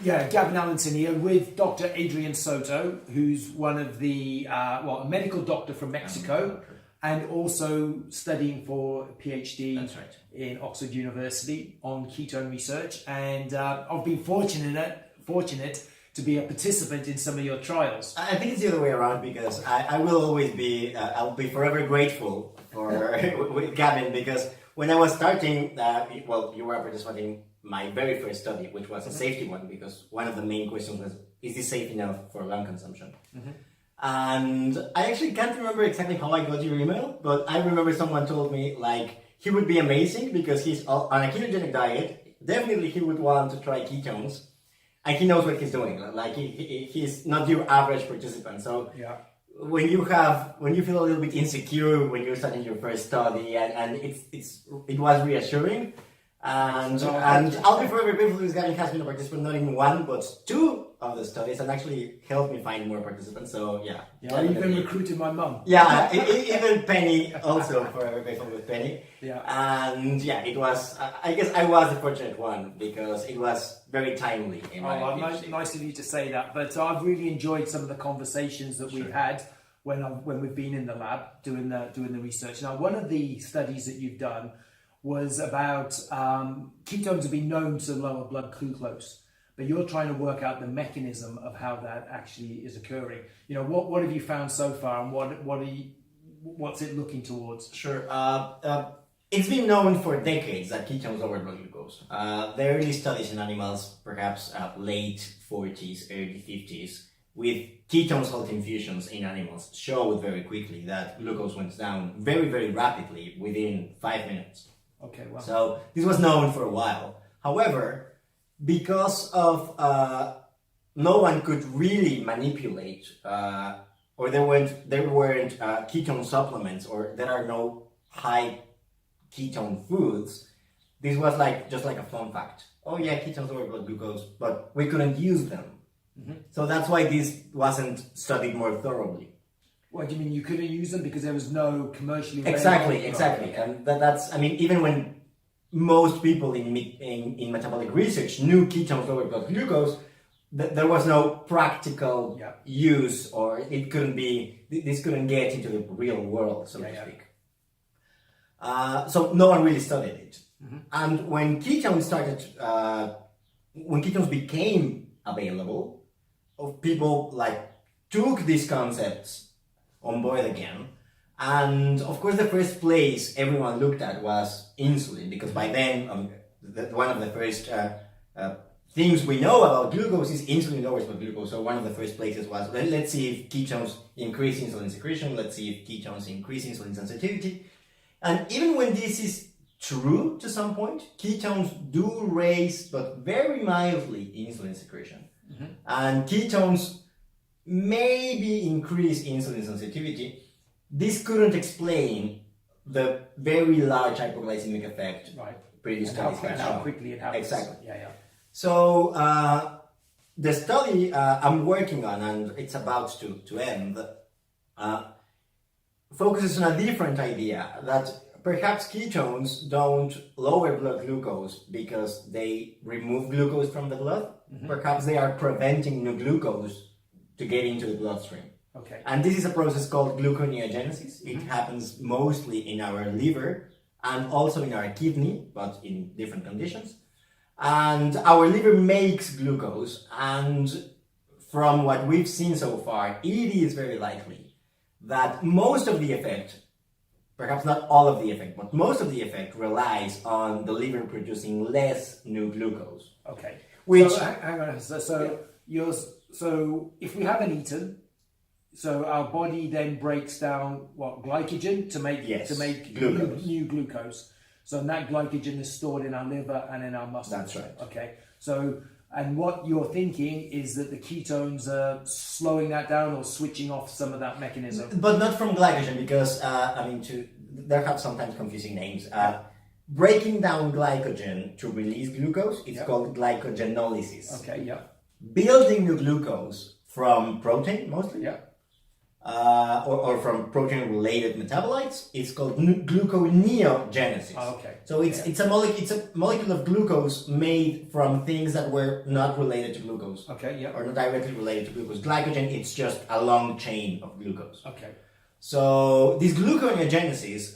Yeah, Gavin Allenton here with Dr. Adrian Soto, who's one of the, a medical doctor from Mexico and also studying for a PhD in Oxford University on ketone research. And I've been fortunate to be a participant in some of your trials. I think it's the other way around because I will always be, I'll be forever grateful for with Gavin, because when I was starting, you were participating my very first study, which was a safety one, because one of the main questions was, is this safe enough for lung consumption? And I actually can't remember exactly how I got your email, but I remember someone told me like he would be amazing because he's on a ketogenic diet. Definitely he would want to try ketones, and he knows what he's doing. Like he's not your average participant. So yeah. When you feel a little bit insecure when you're starting your first study, and it was reassuring. And I'll be forever grateful because Gavin has been a participant not in one but two of the studies, and actually helped me find more participants. So yeah, you even recruited my mum. Yeah, even Penny, also forever grateful with Penny. Yeah, and yeah, it was. I guess I was the fortunate one because it was very timely. Nice of you to say that. But I've really enjoyed some of the conversations that we've had when we've been in the lab doing the research. Now, one of the studies that you've done was about ketones have been known to lower blood glucose, but you're trying to work out the mechanism of how that actually is occurring. You know, what have you found so far, and what's it looking towards? Sure. It's been known for decades that ketones lower blood glucose. The early studies in animals, perhaps late 40s, early 50s, with ketone salt infusions in animals, showed very quickly that glucose went down very, very rapidly within 5 minutes. Okay, wow. So this was known for a while. However, because of no one could really manipulate, or there weren't ketone supplements, or there are no high ketone foods, this was just like a fun fact. Oh yeah, ketones lower blood glucose, but we couldn't use them. So that's why this wasn't studied more thoroughly. What do you mean you couldn't use them because there was no commercially available? Exactly. And that's, I mean, even when most people in metabolic research knew ketones lower blood glucose, there was no practical use, or this couldn't get into the real world, so to speak. So no one really studied it. And when ketones became available, people took these concepts on board again, and of course the first place everyone looked at was insulin, because by then one of the first things we know about glucose is insulin lowers blood glucose. So one of the first places was, let's see if ketones increase insulin secretion, let's see if ketones increase insulin sensitivity. And even when this is true to some point, ketones do raise, but very mildly, insulin secretion. And ketones maybe increase insulin sensitivity. This couldn't explain the very large hypoglycemic effect previous studies had shown. How quickly it happens. Exactly. Yeah. So the study I'm working on, and it's about to end, focuses on a different idea, that perhaps ketones don't lower blood glucose because they remove glucose from the blood. Perhaps they are preventing new glucose to get into the bloodstream. Okay. And this is a process called gluconeogenesis. It happens mostly in our liver and also in our kidney, but in different conditions. And our liver makes glucose, and from what we've seen so far, it is very likely that most of the effect, perhaps not all of the effect, but most of the effect relies on the liver producing less new glucose. Okay. Which, so, hang on. So if we haven't eaten, so our body then breaks down glycogen to make glucose. New glucose. So that glycogen is stored in our liver and in our muscles. That's right. Okay. So, and what you're thinking is that the ketones are slowing that down or switching off some of that mechanism. But not from glycogen, because there have sometimes confusing names. Breaking down glycogen to release glucose, it's called glycogenolysis. Okay, yeah. Building new glucose from protein, mostly, or from protein-related metabolites. It's called gluconeogenesis. Oh, okay. So it's a molecule of glucose made from things that were not related to glucose. Okay, yeah. Or not directly related to glucose. Glycogen, it's just a long chain of glucose. Okay. So this gluconeogenesis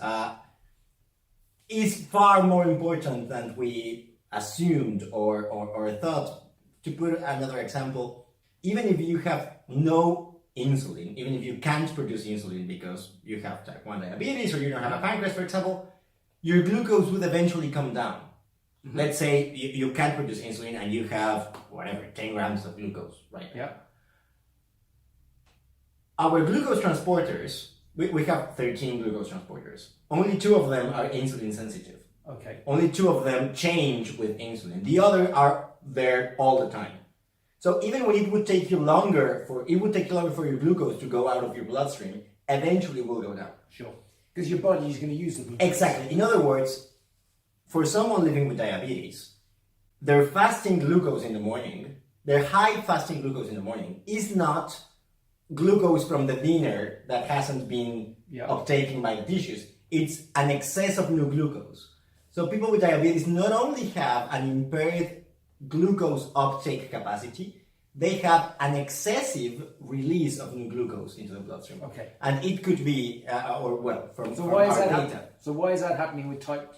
is far more important than we assumed or thought. To put another example, even if you have no insulin, even if you can't produce insulin because you have type 1 diabetes or you don't have a pancreas, for example, your glucose would eventually come down. Mm-hmm. Let's say you can't produce insulin and you have, whatever, 10 grams of glucose, right? Yeah. Our glucose transporters, we have 13 glucose transporters. Only 2 of them are insulin sensitive. Okay. Only 2 of them change with insulin. The other are there all the time. So even when it would take you longer for your glucose to go out of your bloodstream, eventually it will go down. Sure. Because your body is going to use the glucose. Exactly. In other words, for someone living with diabetes, their fasting glucose in the morning, their high fasting glucose in the morning is not glucose from the dinner that hasn't been uptaken by the tissues. It's an excess of new glucose. So people with diabetes not only have an impaired glucose uptake capacity, they have an excessive release of new glucose into the bloodstream. Okay. And it could be, from why is our that data. So why is that happening with type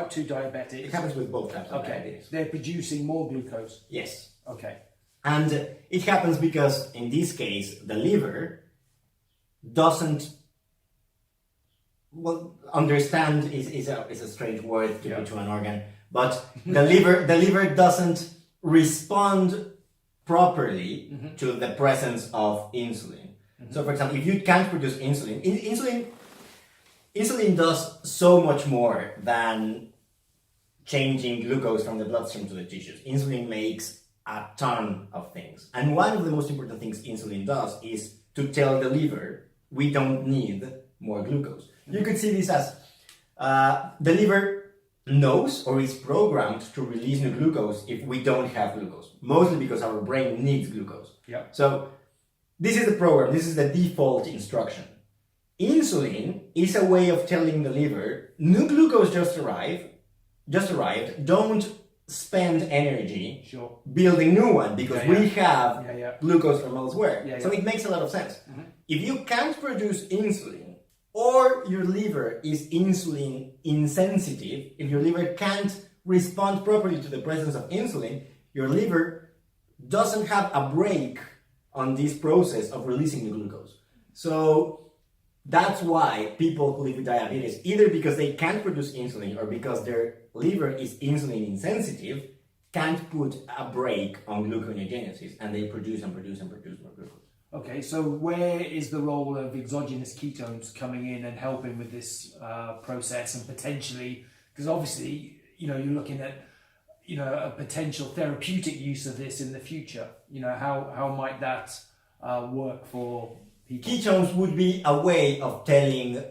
2 diabetics? It happens with both types of Okay. diabetes. They're producing more glucose. Yes. Okay. And it happens because, in this case, the liver doesn't, understand is a strange word to put to an organ, but the liver doesn't respond properly to the presence of insulin. So, for example, if you can't produce insulin, insulin does so much more than changing glucose from the bloodstream to the tissues. Insulin makes a ton of things. And one of the most important things insulin does is to tell the liver, we don't need more glucose. You could see this as the liver knows or is programmed to release new glucose if we don't have glucose, mostly because our brain needs glucose. Yeah. So this is the program, this is the default instruction. Insulin is a way of telling the liver, new glucose just arrived, don't spend energy building new one because we have glucose from elsewhere. So it makes a lot of sense. If you can't produce insulin, or your liver is insulin insensitive, if your liver can't respond properly to the presence of insulin, your liver doesn't have a break on this process of releasing the glucose. So that's why people who live with diabetes, either because they can't produce insulin or because their liver is insulin insensitive, can't put a brake on gluconeogenesis, and they produce more glucose. Okay, so where is the role of exogenous ketones coming in and helping with this process, and potentially, because obviously, you're looking at, a potential therapeutic use of this in the future. How might that work for people? Ketones would be a way of telling,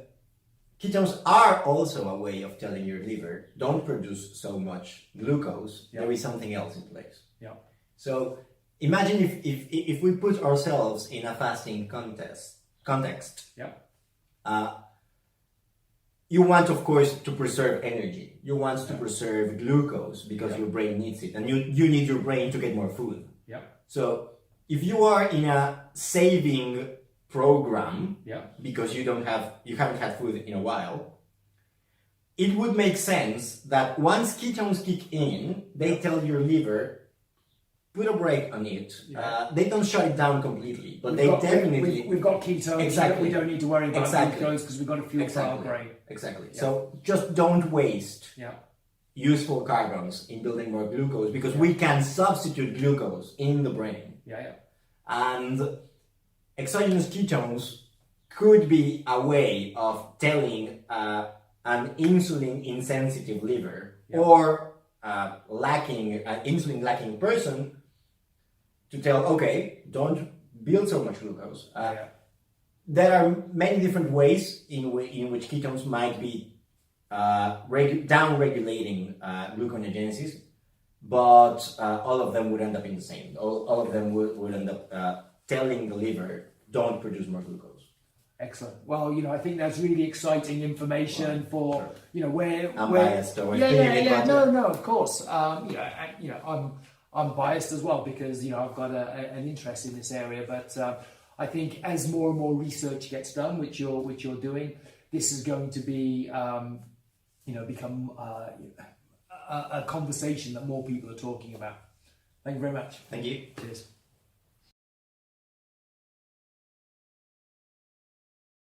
ketones are also a way of telling your liver, don't produce so much glucose, there is something else in place. Yeah. So imagine if we put ourselves in a fasting context. You want, of course, to preserve energy. You want to preserve glucose because your brain needs it, and you need your brain to get more food. Yeah. So if you are in a saving program, because you haven't had food in a while, it would make sense that once ketones kick in, they tell your liver, put a brake on it. They don't shut it down completely, but we've got ketones. Exactly. We don't need to worry about glucose because we've got a fuel for our brain. Exactly. So just don't waste useful carbons in building more glucose, because we can substitute glucose in the brain. And exogenous ketones could be a way of telling an insulin insensitive liver or insulin lacking person to tell, okay, don't build so much glucose. There are many different ways in which ketones might be down-regulating gluconeogenesis, but all of them would end up in the same. All of them would end up telling the liver, don't produce more glucose. Excellent. Well, I think that's really exciting information for where I'm biased towards No, of course. I'm biased as well because I've got an interest in this area, but I think as more and more research gets done, which you're doing, this is going to be become a conversation that more people are talking about. Thank you very much. Thank you. Cheers.